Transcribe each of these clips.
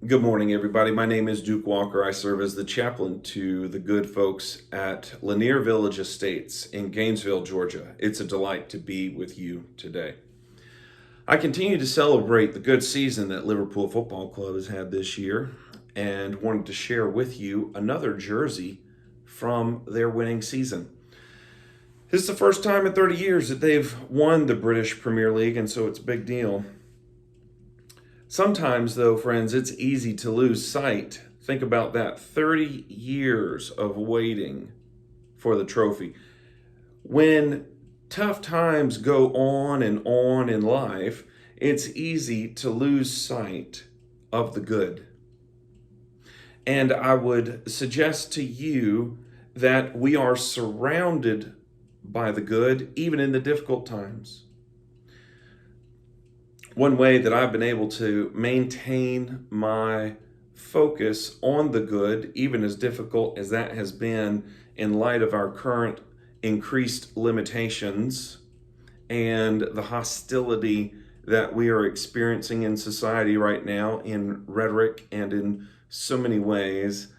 Good morning, everybody. My name is Duke Walker. I serve as the chaplain to the good folks at Lanier Village Estates in Gainesville, Georgia. It's a delight to be with you today. I continue to celebrate the good season that Liverpool Football Club has had this year and wanted to share with you another jersey from their winning season. This is the first time in 30 years that they've won the British Premier League, and so it's a big deal. Sometimes, though, friends, it's easy to lose sight. Think about that 30 years of waiting for the trophy. When tough times go on in life, it's easy to lose sight of the good. And I would suggest to you that we are surrounded by the good, even in the difficult times. One way that I've been able to maintain my focus on the good, even as difficult as that has been in light of our current increased limitations and the hostility that we are experiencing in society right now, in rhetoric and in so many ways,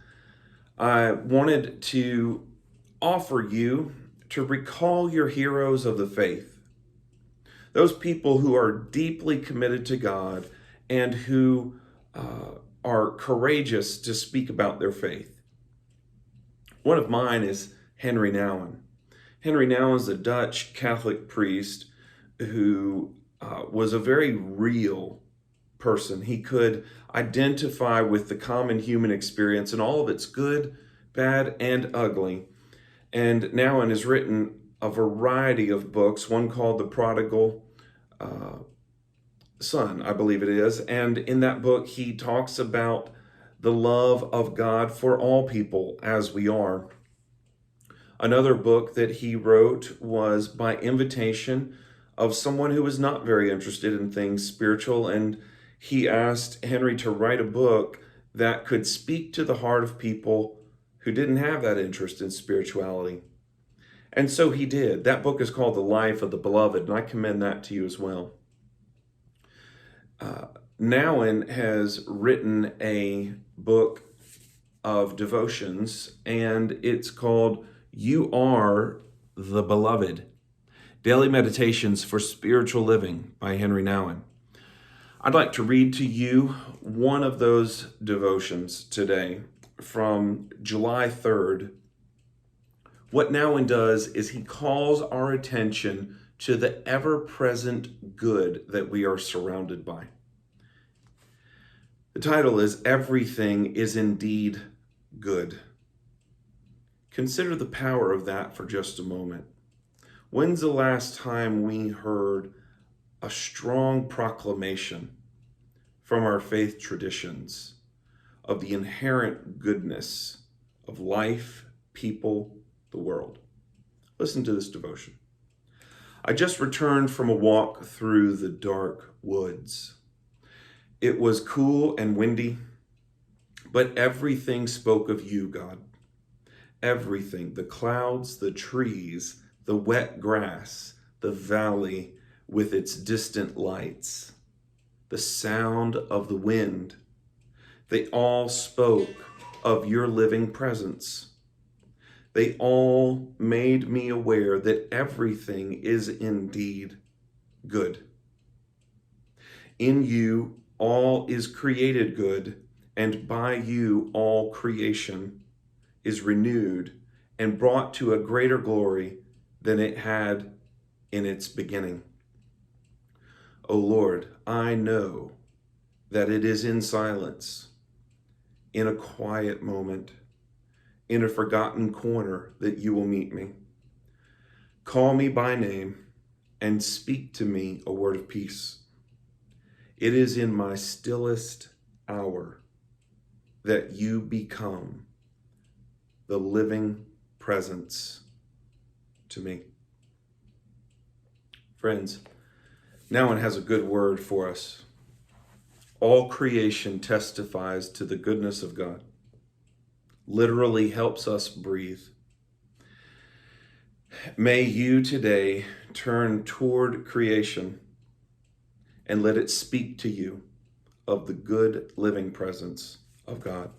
I wanted to offer you to recall your heroes of the faith, those people who are deeply committed to God and who are courageous to speak about their faith. One of mine is Henry Nouwen. Henry Nouwen is a Dutch Catholic priest who was a very real person. He could identify with the common human experience and all of its good, bad, and ugly. And Nouwen has written a variety of books, one called The Prodigal Son, I believe it is. And in that book, he talks about the love of God for all people as we are. Another book that he wrote was by invitation of someone who was not very interested in things spiritual. And he asked Henry to write a book that could speak to the heart of people who didn't have that interest in spirituality. And so he did. That book is called The Life of the Beloved, and I commend that to you as well. Nouwen has written a book of devotions, and it's called You Are the Beloved, Daily Meditations for Spiritual Living by Henry Nouwen. I'd like to read to you one of those devotions today from July 3rd. What Nouwen does is he calls our attention to the ever-present good that we are surrounded by. The title is Everything is Indeed Good. Consider the power of that for just a moment. When's the last time we heard a strong proclamation from our faith traditions of the inherent goodness of life, people, the world? Listen to this devotion. I just returned from a walk through the dark woods. It was cool and windy, but everything spoke of you, God. Everything, the clouds, the trees, the wet grass, the valley with its distant lights, the sound of the wind, they all spoke of your living presence. They all made me aware that everything is indeed good. In you, all is created good, and by you, all creation is renewed and brought to a greater glory than it had in its beginning. O Lord, I know that it is in silence, in a quiet moment, in a forgotten corner that you will meet me. Call me by name and speak to me a word of peace. It is in my stillest hour that you become the living presence to me. Friends, Nouwen has a good word for us. All creation testifies to the goodness of God. Literally helps us breathe. May you today turn toward creation and let it speak to you of the good living presence of God.